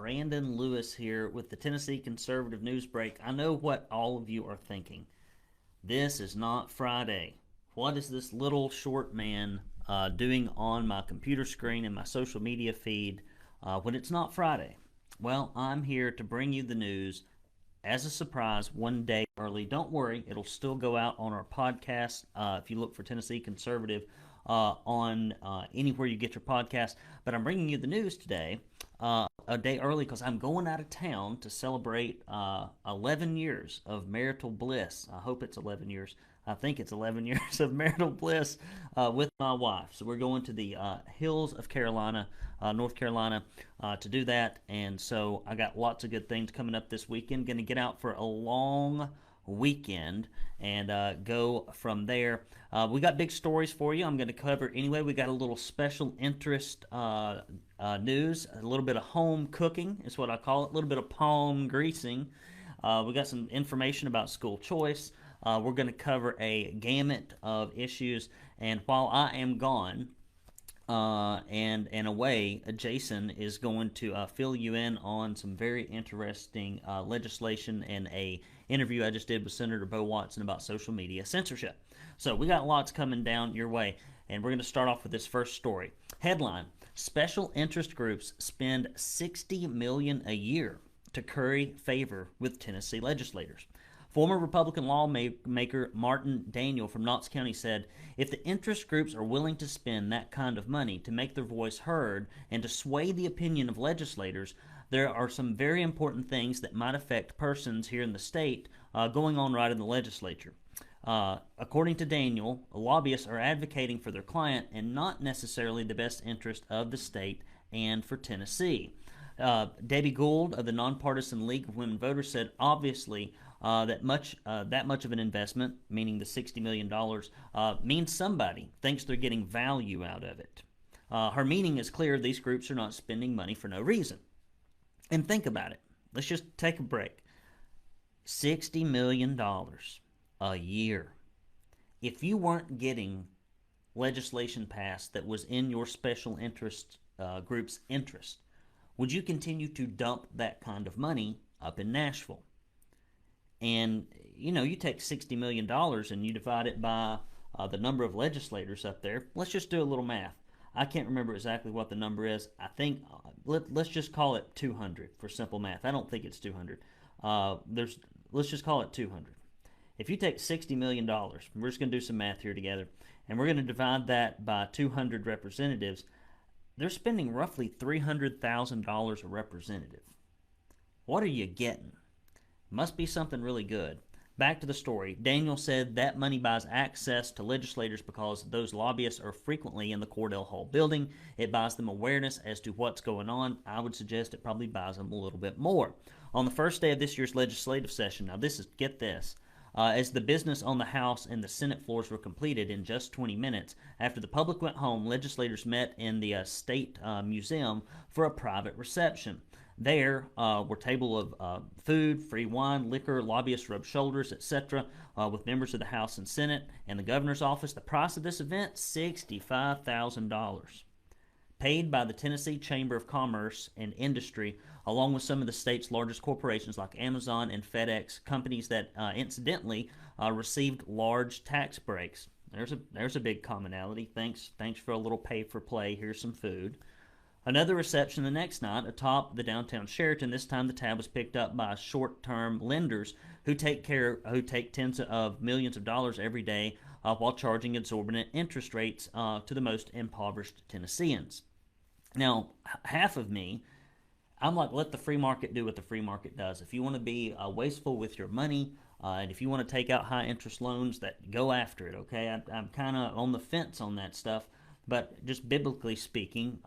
Brandon Lewis here with the Tennessee Conservative News Break. I know what all of you are thinking. This is not Friday. What is this little short man doing on my computer screen and my social media feed when it's not Friday? Well, I'm here to bring you the news as a surprise one day early. Don't worry, it'll still go out on our podcast if you look for Tennessee Conservative on anywhere you get your podcast. But I'm bringing you the news today a day early because I'm going out of town to celebrate 11 years of marital bliss. I hope it's 11 years. I think it's 11 years of marital bliss with my wife. So we're going to the hills of Carolina, North Carolina, to do that. And so I got lots of good things coming up this weekend. Going to get out for a long weekend and go from there. We got big stories for you. I'm going to cover anyway. We got a little special interest news, a little bit of home cooking is what I call it, a little bit of palm greasing. We got some information about school choice. We're going to cover a gamut of issues, and while I am gone and away, Jason is going to fill you in on some very interesting legislation and a interview I just did with Senator Bo Watson about social media censorship. So we got lots coming down your way, and we're going to start off with this first story. Headline: Special interest groups spend $60 million a year to curry favor with Tennessee legislators. Former Republican lawmaker Martin Daniel from Knox County said, if the interest groups are willing to spend that kind of money to make their voice heard and to sway the opinion of legislators, there are some very important things that might affect persons here in the state going on right in the legislature. According to Daniel, lobbyists are advocating for their client and not necessarily the best interest of the state and for Tennessee. Debbie Gould of the Nonpartisan League of Women Voters said, obviously, that much of an investment, meaning the $60 million, means somebody thinks they're getting value out of it. Her meaning is clear. These groups are not spending money for no reason. And think about it. Let's just take a break. $60 million a year. If you weren't getting legislation passed that was in your special interest group's interest, would you continue to dump that kind of money up in Nashville? And, you know, you take $60 million and you divide it by the number of legislators up there. Let's just do a little math. I can't remember exactly what the number is. I think, let's just call it 200 for simple math. I don't think it's 200. Let's just call it 200. If you take $60 million, we're just going to do some math here together, and we're going to divide that by 200 representatives, they're spending roughly $300,000 a representative. What are you getting? Must be something really good. Back to the story. Daniel said that money buys access to legislators because those lobbyists are frequently in the Cordell Hall building. It buys them awareness as to what's going on. I would suggest it probably buys them a little bit more. On the first day of this year's legislative session, now get this, as the business on the House and the Senate floors were completed in just 20 minutes, after the public went home, legislators met in the State Museum for a private reception. There were tables of food, free wine, liquor, lobbyists rubbed shoulders, etc., with members of the House and Senate and the governor's office. The price of this event, $65,000. Paid by the Tennessee Chamber of Commerce and Industry, along with some of the state's largest corporations like Amazon and FedEx, companies that incidentally received large tax breaks. There's a big commonality. Thanks for a little pay for play. Here's some food. Another reception the next night atop the downtown Sheraton. This time the tab was picked up by short-term lenders who take tens of millions of dollars every day while charging exorbitant interest rates to the most impoverished Tennesseans. Now, half of me, I'm like, let the free market do what the free market does. If you want to be wasteful with your money, and if you want to take out high-interest loans, that go after it, okay? I'm kind of on the fence on that stuff. But just biblically speaking,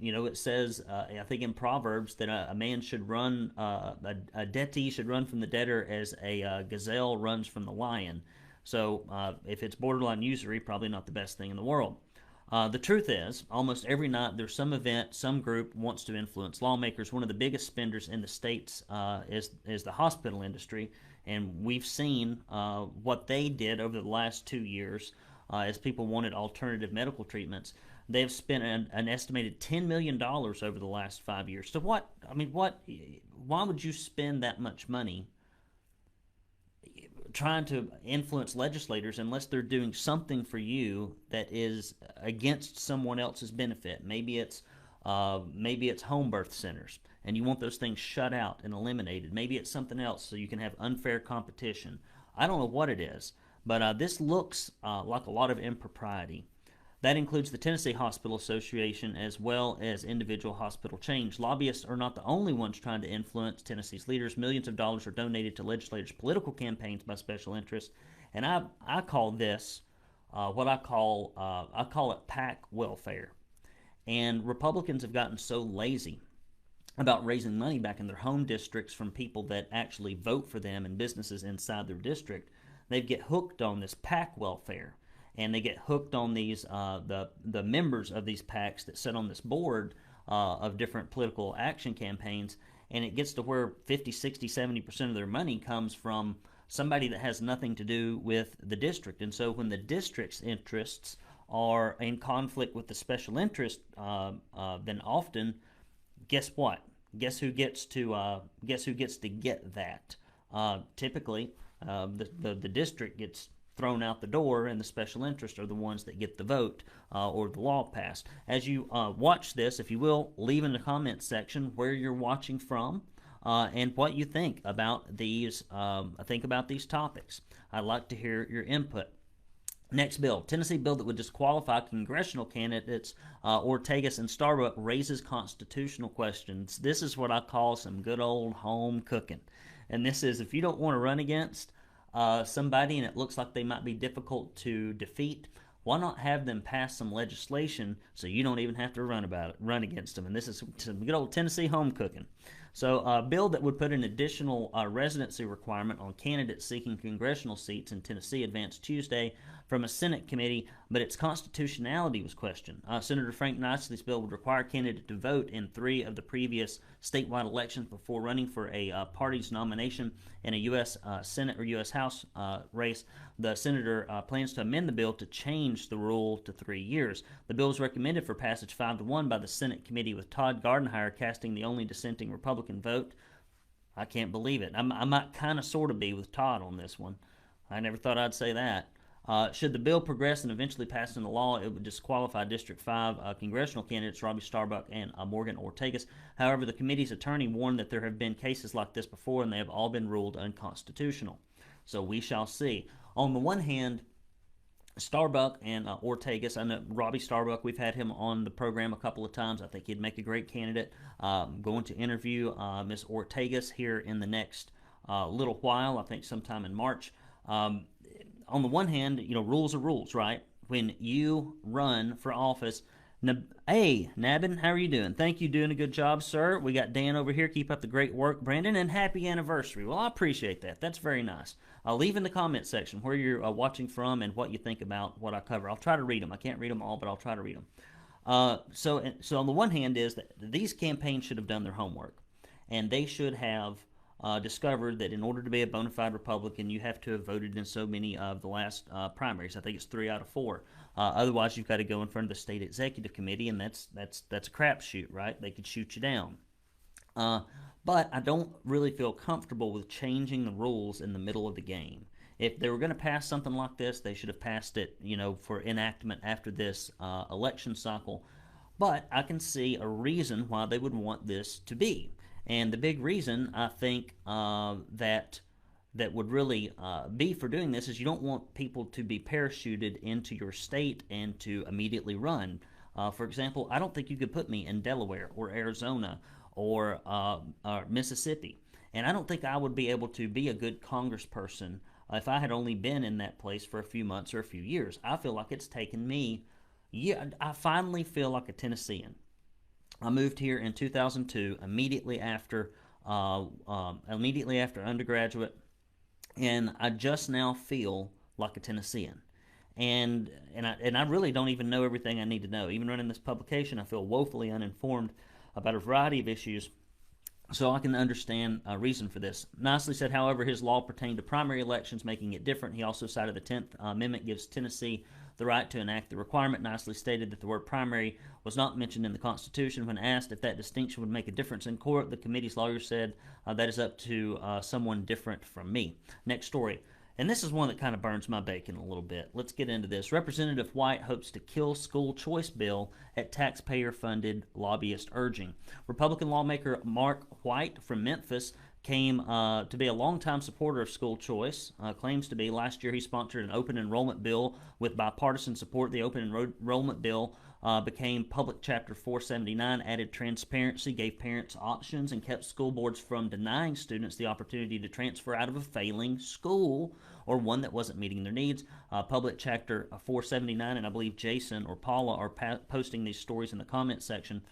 it says, I think in Proverbs, that a man should run, a debtee should run from the debtor as a gazelle runs from the lion. So if it's borderline usury, probably not the best thing in the world. The truth is, almost every night there's some event, some group wants to influence lawmakers. One of the biggest spenders in the states is the hospital industry, and we've seen what they did over the last 2 years as people wanted alternative medical treatments. They've spent an estimated $10 million over the last 5 years. So what? I mean, what? Why would you spend that much money trying to influence legislators unless they're doing something for you that is against someone else's benefit? Maybe it's home birth centers, and you want those things shut out and eliminated. Maybe it's something else so you can have unfair competition. I don't know what it is, but this looks like a lot of impropriety. That includes the Tennessee Hospital Association as well as individual hospital chains. Lobbyists are not the only ones trying to influence Tennessee's leaders. Millions of dollars are donated to legislators' political campaigns by special interests, and I call this what I call it PAC welfare. And Republicans have gotten so lazy about raising money back in their home districts from people that actually vote for them and businesses inside their district. They get hooked on this PAC welfare, and they get hooked on these the members of these PACs that sit on this board of different political action campaigns, and it gets to where 50, 60, 70% of their money comes from somebody that has nothing to do with the district. And so when the district's interests are in conflict with the special interest, then often, guess what? Guess who gets to get that? Typically, the district gets thrown out the door, and the special interests are the ones that get the vote or the law passed. As you watch this, if you will, leave in the comments section where you're watching from and what you think about these. Think about these topics. I'd like to hear your input. Next bill, Tennessee bill that would disqualify congressional candidates Ortagus and Starbuck raises constitutional questions. This is what I call some good old home cooking. And this is, if you don't want to run against somebody and it looks like they might be difficult to defeat, why not have them pass some legislation so you don't even have to run against them? And this is some good old Tennessee home cooking. So a bill that would put an additional residency requirement on candidates seeking congressional seats in Tennessee advanced Tuesday from a Senate committee, but its constitutionality was questioned. Senator Frank Niceley's bill would require candidates to vote in 3 of the previous statewide elections before running for a party's nomination in a U.S. Senate or U.S. House race. The senator plans to amend the bill to change the rule to 3 years. The bill was recommended for passage 5-1 by the Senate committee, with Todd Gardenhire casting the only dissenting Republican vote. I can't believe it. I might kind of sort of be with Todd on this one. I never thought I'd say that. Should the bill progress and eventually pass into law, it would disqualify District 5 congressional candidates Robbie Starbuck and Morgan Ortagus. However, the committee's attorney warned that there have been cases like this before, and they have all been ruled unconstitutional. So we shall see. On the one hand, Starbuck and Ortagus, I know Robbie Starbuck, we've had him on the program a couple of times. I think he'd make a great candidate. Going to interview Ms. Ortagus here in the next little while, I think sometime in March. On the one hand, rules are rules, right? When you run for office, hey, Nabin, how are you doing? Thank you, doing a good job, sir. We got Dan over here. Keep up the great work, Brandon, and happy anniversary. Well, I appreciate that. That's very nice. Leave in the comment section where you're watching from and what you think about what I cover. I'll try to read them. I can't read them all, but I'll try to read them. So on the one hand is that these campaigns should have done their homework, and they should have discovered that in order to be a bona fide Republican, you have to have voted in so many of the last primaries. I think it's 3 out of 4. Otherwise, you've got to go in front of the state executive committee, and that's a crapshoot, right? They could shoot you down. But I don't really feel comfortable with changing the rules in the middle of the game. If they were going to pass something like this, they should have passed it, for enactment after this election cycle. But I can see a reason why they would want this to be. And the big reason, I think, that would really be for doing this is you don't want people to be parachuted into your state and to immediately run. For example, I don't think you could put me in Delaware or Arizona or Mississippi. And I don't think I would be able to be a good congressperson if I had only been in that place for a few months or a few years. I feel like it's taken me, I finally feel like a Tennessean. I moved here in 2002, immediately after undergraduate, and I just now feel like a Tennessean. And I really don't even know everything I need to know. Even running this publication, I feel woefully uninformed about a variety of issues, so I can understand a reason for this. Nicely said, however, his law pertained to primary elections, making it different. He also cited the 10th Amendment gives Tennessee the right to enact the requirement, nicely stated that the word primary was not mentioned in the Constitution. When asked if that distinction would make a difference in court, the committee's lawyer said, that is up to someone different from me. Next story. And this is one that kind of burns my bacon a little bit. Let's get into this. Representative White hopes to kill school choice bill at taxpayer-funded lobbyist urging. Republican lawmaker Mark White from Memphis came to be a longtime supporter of school choice, claims to be. Last year he sponsored an open enrollment bill with bipartisan support. The open enrollment bill became Public Chapter 479, added transparency, gave parents options, and kept school boards from denying students the opportunity to transfer out of a failing school or one that wasn't meeting their needs. Public Chapter 479, and I believe Jason or Paula are posting these stories in the comment section.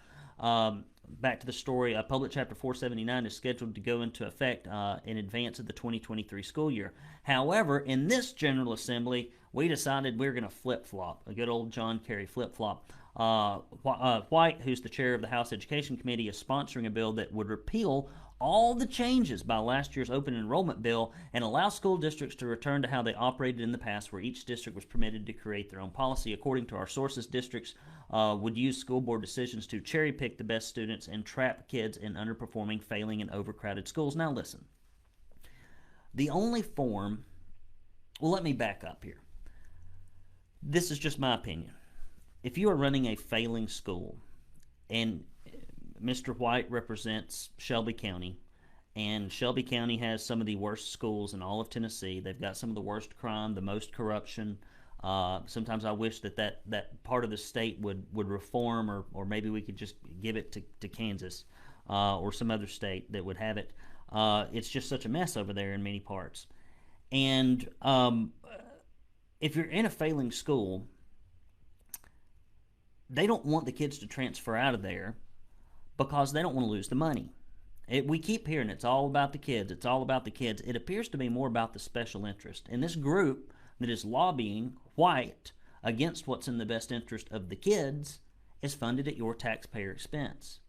Back to the story, Public Chapter 479 is scheduled to go into effect in advance of the 2023 school year. However, in this General Assembly, we decided we were going to flip-flop, a good old John Kerry flip-flop. White, who's the chair of the House Education Committee, is sponsoring a bill that would repeal all the changes by last year's open enrollment bill and allow school districts to return to how they operated in the past, where each district was permitted to create their own policy. According to our sources, districts would use school board decisions to cherry pick the best students and trap kids in underperforming, failing, and overcrowded schools. Now listen, the only form, well, let me back up here. This is just my opinion. If you are running a failing school, and Mr. White represents Shelby County, and Shelby County has some of the worst schools in all of Tennessee. They've got some of the worst crime, the most corruption. Sometimes I wish that part of the state would reform, or maybe we could just give it to Kansas or some other state that would have it. It's just such a mess over there in many parts. And if you're in a failing school, they don't want the kids to transfer out of there because they don't want to lose the money. We keep hearing it's all about the kids. It's all about the kids. It appears to be more about the special interest. And this group that is lobbying White against what's in the best interest of the kids is funded at your taxpayer expense.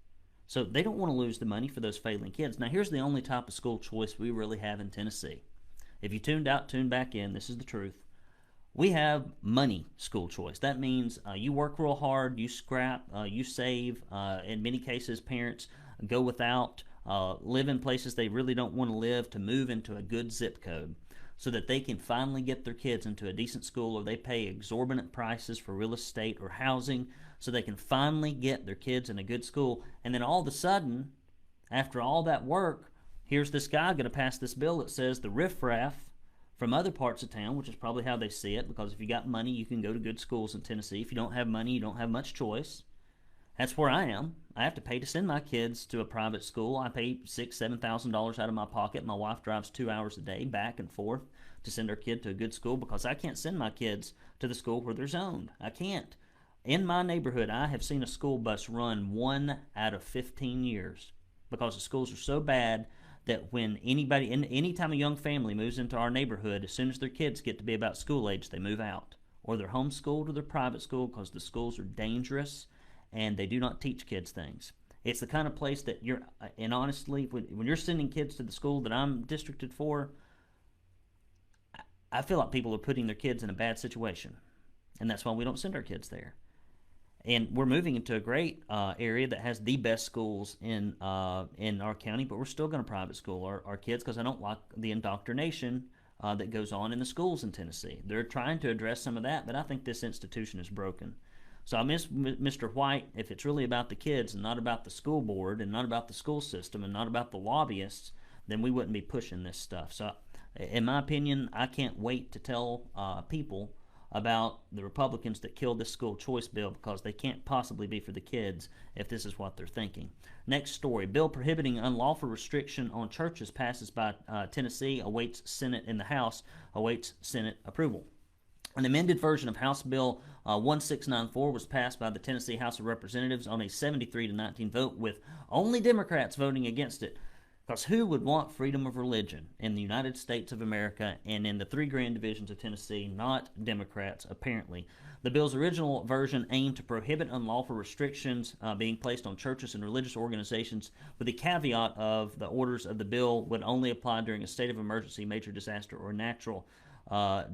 So they don't want to lose the money for those failing kids. Now, here's the only type of school choice we really have in Tennessee. If you tuned out, tune back in. This is the truth. We have money school choice. That means you work real hard, you scrap, you save. In many cases, parents go without, live in places they really don't want to live to move into a good zip code so that they can finally get their kids into a decent school, or they pay exorbitant prices for real estate or housing so they can finally get their kids in a good school. And then all of a sudden, after all that work, here's this guy going to pass this bill that says the riffraff from other parts of town, which is probably how they see it, because if you got money, you can go to good schools in Tennessee. If you don't have money, you don't have much choice. That's where I am. I have to pay to send my kids to a private school. I pay $6,000, $7,000 out of my pocket. My wife drives 2 hours a day back and forth to send her kid to a good school because I can't send my kids to the school where they're zoned. I can't. In my neighborhood, I have seen a school bus run 1 out of 15 years because the schools are so bad that when anytime a young family moves into our neighborhood, as soon as their kids get to be about school age, they move out. Or they're homeschooled or they're private school because the schools are dangerous and they do not teach kids things. It's the kind of place that and honestly, when you're sending kids to the school that I'm districted for, I feel like people are putting their kids in a bad situation. And that's why we don't send our kids there. And we're moving into a great area that has the best schools in our county, but we're still going to private school our kids because I don't like the indoctrination that goes on in the schools in Tennessee. They're trying to address some of that, but I think this institution is broken. So I miss Mr. White. If it's really about the kids and not about the school board and not about the school system and not about the lobbyists, then we wouldn't be pushing this stuff. So in my opinion, I can't wait to tell people about the Republicans that killed this school choice bill because they can't possibly be for the kids if this is what they're thinking. Next story. Bill prohibiting unlawful restriction on churches passes by Tennessee, awaits Senate in the House, awaits Senate approval. An amended version of House Bill 1694 was passed by the Tennessee House of Representatives on a 73-19 vote, with only Democrats voting against it. Because who would want freedom of religion in the United States of America and in the 3 grand divisions of Tennessee? Not Democrats, apparently. The bill's original version aimed to prohibit unlawful restrictions being placed on churches and religious organizations, with the caveat of the orders of the bill would only apply during a state of emergency, major disaster, or natural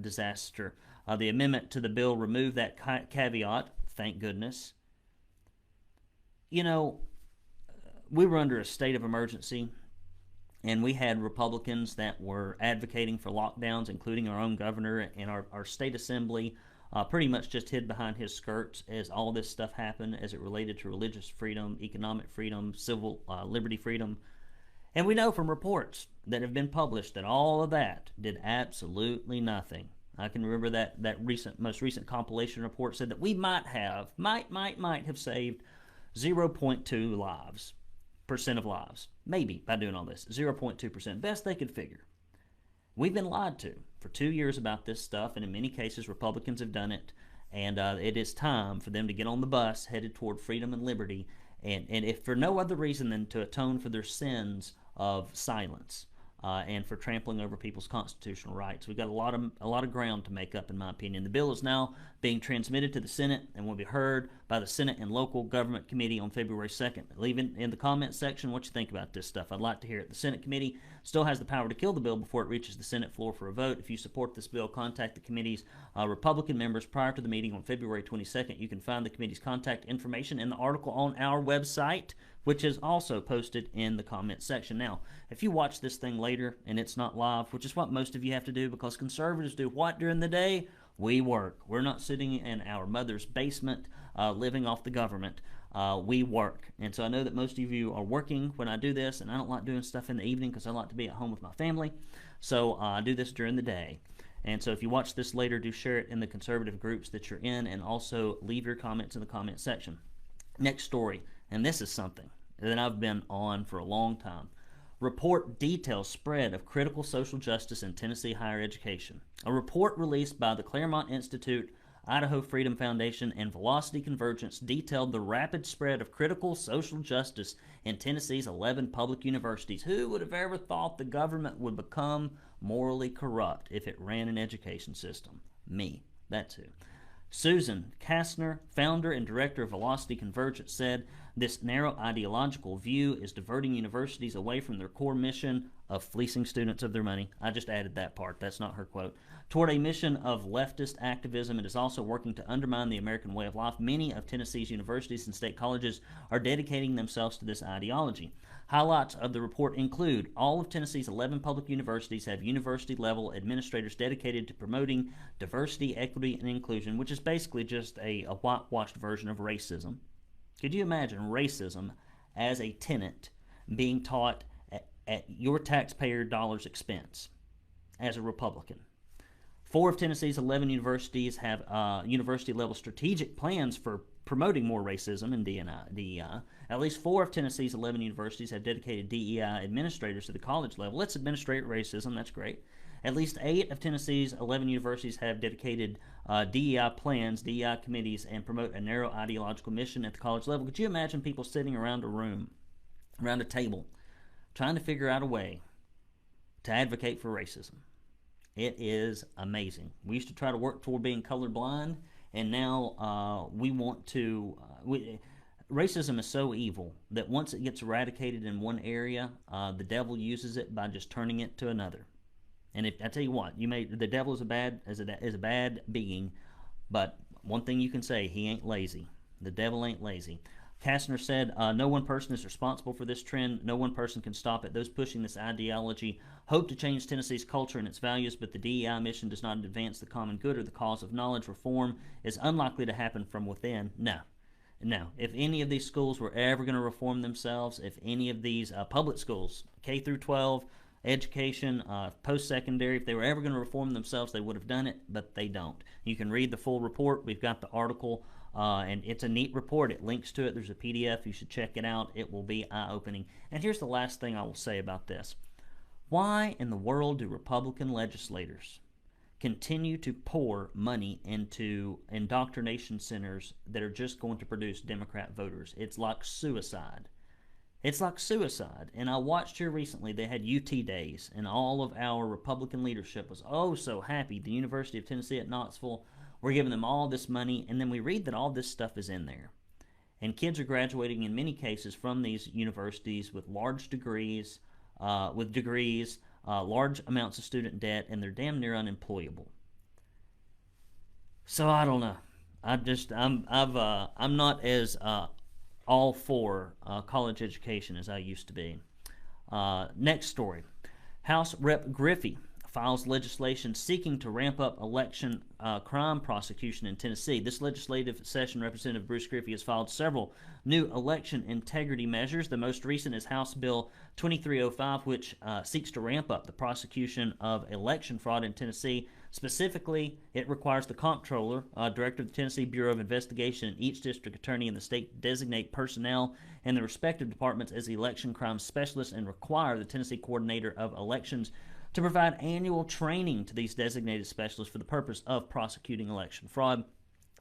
disaster. The amendment to the bill removed that caveat, thank goodness. You know, we were under a state of emergency, and we had Republicans that were advocating for lockdowns, including our own governor, and our state assembly pretty much just hid behind his skirts as all this stuff happened as it related to religious freedom, economic freedom, civil liberty freedom. And we know from reports that have been published that all of that did absolutely nothing. I can remember that most recent compilation report said that we might have saved 0.2 percent of lives, maybe, by doing all this. 0.2%, best they could figure. We've been lied to for 2 years about this stuff, and in many cases Republicans have done it, and it is time for them to get on the bus headed toward freedom and liberty, and if for no other reason than to atone for their sins of silence and for trampling over people's constitutional rights. We've got a lot of ground to make up, in my opinion. The bill is now being transmitted to the Senate and will be heard by the Senate and Local Government Committee on February 2nd. Leave in the comment section what you think about this stuff. I'd like to hear it. The Senate committee still has the power to kill the bill before it reaches the Senate floor for a vote. If you support this bill, contact the committee's Republican members prior to the meeting on February 22nd. You can find the committee's contact information in the article on our website, which is also posted in the comment section. Now, if you watch this thing later and it's not live, which is what most of you have to do because conservatives do what during the day? We work. We're not sitting in our mother's basement living off the government. We work. And so I know that most of you are working when I do this, and I don't like doing stuff in the evening because I like to be at home with my family. So I do this during the day. And so if you watch this later, do share it in the conservative groups that you're in, and also leave your comments in the comment section. Next story, and this is something that I've been on for a long time. Report details spread of critical social justice in Tennessee higher education. A report released by the Claremont Institute, Idaho Freedom Foundation, and Velocity Convergence detailed the rapid spread of critical social justice in Tennessee's 11 public universities. Who would have ever thought the government would become morally corrupt if it ran an education system? Me. That's who. Susan Kastner, founder and director of Velocity Convergence, said this narrow ideological view is diverting universities away from their core mission of fleecing students of their money. I just added that part. That's not her quote. Toward a mission of leftist activism, it is also working to undermine the American way of life. Many of Tennessee's universities and state colleges are dedicating themselves to this ideology. Highlights of the report include all of Tennessee's 11 public universities have university-level administrators dedicated to promoting diversity, equity, and inclusion, which is basically just a whitewashed version of racism. Could you imagine racism as a tenet being taught at your taxpayer dollars' expense as a Republican? 4 of Tennessee's 11 universities have university-level strategic plans for promoting more racism and DEI. At least 4 of Tennessee's 11 universities have dedicated DEI administrators to the college level. Let's administrate racism. That's great. At least 8 of Tennessee's 11 universities have dedicated DEI plans, DEI committees, and promote a narrow ideological mission at the college level. Could you imagine people sitting around a room, around a table, trying to figure out a way to advocate for racism? It is amazing. We used to try to work toward being colorblind, and now we want to... racism is so evil that once it gets eradicated in one area, the devil uses it by just turning it to another. And if I tell you what, the devil is a bad being, but one thing you can say, he ain't lazy. The devil ain't lazy. Kastner said, no one person is responsible for this trend. No one person can stop it. Those pushing this ideology hope to change Tennessee's culture and its values, but the DEI mission does not advance the common good or the cause of knowledge. Reform is unlikely to happen from within. No. If any of these schools were ever going to reform themselves, if any of these public schools, K through 12, education, post-secondary, if they were ever going to reform themselves, they would have done it, but they don't. You can read the full report. We've got the article, and it's a neat report. It links to it. There's a PDF. You should check it out. It will be eye-opening. And here's the last thing I will say about this. Why in the world do Republican legislators continue to pour money into indoctrination centers that are just going to produce Democrat voters? It's like suicide. It's like suicide. And I watched here recently, they had UT days, and all of our Republican leadership was oh so happy. The University of Tennessee at Knoxville, we're giving them all this money, and then we read that all this stuff is in there. And kids are graduating in many cases from these universities with large degrees, large amounts of student debt, and they're damn near unemployable. So I don't know. I'm not as all for college education as I used to be. Next story. House Rep. Griffey files legislation seeking to ramp up election crime prosecution in Tennessee. This legislative session, Representative Bruce Griffey has filed several new election integrity measures. The most recent is House Bill 2305, which seeks to ramp up the prosecution of election fraud in Tennessee. Specifically, it requires the comptroller, director of the Tennessee Bureau of Investigation, and each district attorney in the state designate personnel in the respective departments as election crime specialists and require the Tennessee Coordinator of Elections to provide annual training to these designated specialists for the purpose of prosecuting election fraud.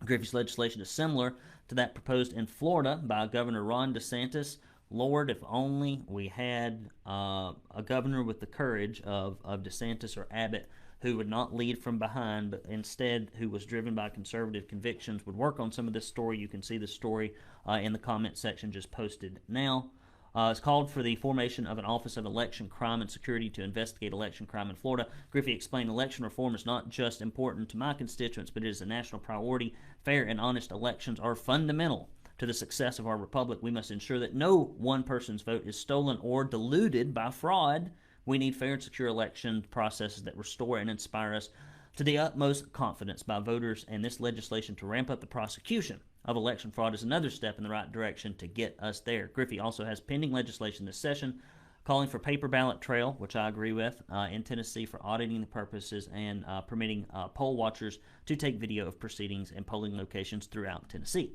Griffey's legislation is similar to that proposed in Florida by Governor Ron DeSantis. Lord, if only we had a governor with the courage of DeSantis or Abbott, who would not lead from behind, but instead who was driven by conservative convictions, would work on some of this story. You can see the story in the comment section just posted now. It's called for the formation of an Office of Election Crime and Security to investigate election crime in Florida. Griffey explained election reform is not just important to my constituents, but it is a national priority. Fair and honest elections are fundamental to the success of our republic. We must ensure that no one person's vote is stolen or diluted by fraud. We need fair and secure election processes that restore and inspire us to the utmost confidence by voters, and this legislation to ramp up the prosecution of election fraud is another step in the right direction to get us there. Griffey also has pending legislation this session calling for paper ballot trail, which I agree with, in Tennessee for auditing the purposes and permitting poll watchers to take video of proceedings and polling locations throughout Tennessee.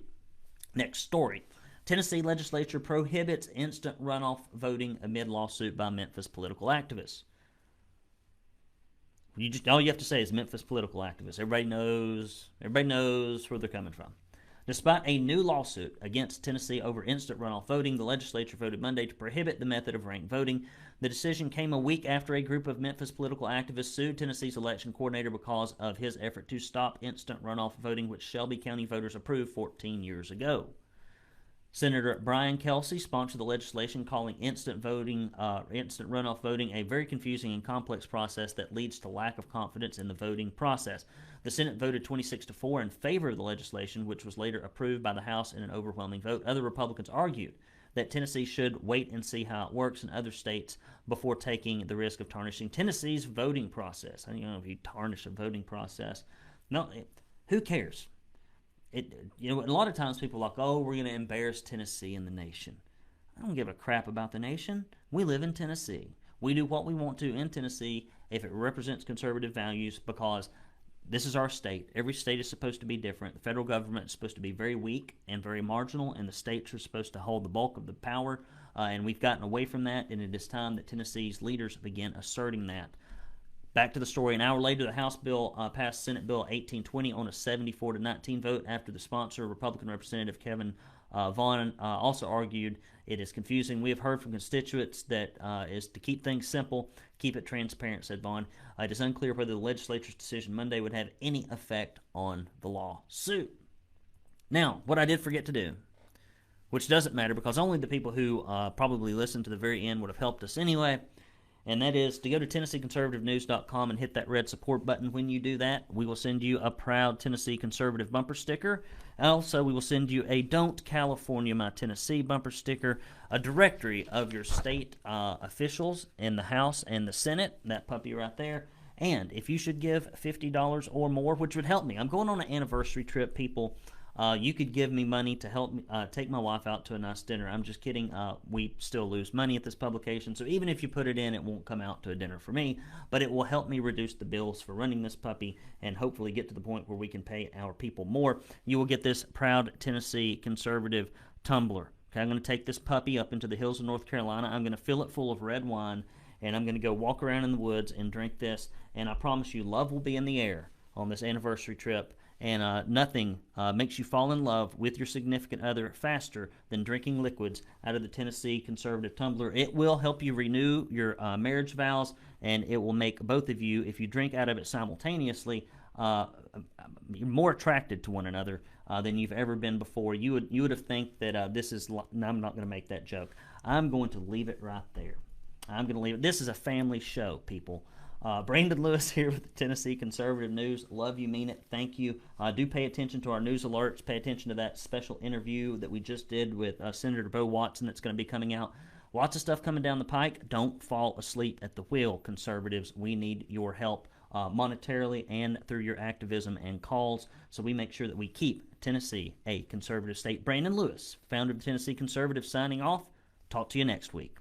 Next story. Tennessee Legislature prohibits instant runoff voting amid lawsuit by Memphis political activists. All you have to say is Memphis political activists. Everybody knows where they're coming from. Despite a new lawsuit against Tennessee over instant runoff voting, the legislature voted Monday to prohibit the method of ranked voting. The decision came a week after a group of Memphis political activists sued Tennessee's election coordinator because of his effort to stop instant runoff voting, which Shelby County voters approved 14 years ago. Senator Brian Kelsey sponsored the legislation, calling instant runoff voting a very confusing and complex process that leads to lack of confidence in the voting process. The Senate voted 26-4 in favor of the legislation, which was later approved by the House in an overwhelming vote. Other Republicans argued that Tennessee should wait and see how it works in other states before taking the risk of tarnishing Tennessee's voting process. I don't know if you tarnish a voting process. No, who cares? A lot of times people are like, oh, we're going to embarrass Tennessee and the nation. I don't give a crap about the nation. We live in Tennessee. We do what we want to in Tennessee if it represents conservative values, because this is our state. Every state is supposed to be different. The federal government is supposed to be very weak and very marginal, and the states are supposed to hold the bulk of the power, and we've gotten away from that, and it is time that Tennessee's leaders begin asserting that. Back to the story. An hour later, the House bill passed Senate Bill 1820 on a 74-19 vote after the sponsor, Republican Representative Kevin Vaughn, also argued it is confusing. We have heard from constituents that is to keep things simple, keep it transparent, said Vaughn. It is unclear whether the legislature's decision Monday would have any effect on the lawsuit. Now, what I did forget to do, which doesn't matter because only the people who probably listened to the very end would have helped us anyway, and that is to go to TennesseeConservativeNews.com and hit that red support button. When you do that, we will send you a proud Tennessee Conservative bumper sticker. Also, we will send you a Don't California My Tennessee bumper sticker, a directory of your state officials in the House and the Senate, that puppy right there. And if you should give $50 or more, which would help me. I'm going on an anniversary trip, people. You could give me money to help me take my wife out to a nice dinner. I'm just kidding. We still lose money at this publication, so even if you put it in, it won't come out to a dinner for me, but it will help me reduce the bills for running this puppy and hopefully get to the point where we can pay our people more. You will get this proud Tennessee Conservative tumbler. Okay, I'm going to take this puppy up into the hills of North Carolina. I'm going to fill it full of red wine, and I'm going to go walk around in the woods and drink this, and I promise you love will be in the air on this anniversary trip. And nothing makes you fall in love with your significant other faster than drinking liquids out of the Tennessee Conservative tumbler. It will help you renew your marriage vows, and it will make both of you, if you drink out of it simultaneously, more attracted to one another than you've ever been before. You would have think that this is. No, I'm not going to make that joke. I'm going to leave it right there. I'm going to leave it. This is a family show, people. Brandon Lewis here with the Tennessee Conservative News. Love you, mean it. Thank you. Do pay attention to our news alerts. Pay attention to that special interview that we just did with Senator Bo Watson that's going to be coming out. Lots of stuff coming down the pike. Don't fall asleep at the wheel, conservatives. We need your help monetarily and through your activism and calls, so we make sure that we keep Tennessee a conservative state. Brandon Lewis, founder of the Tennessee Conservative, signing off. Talk to you next week.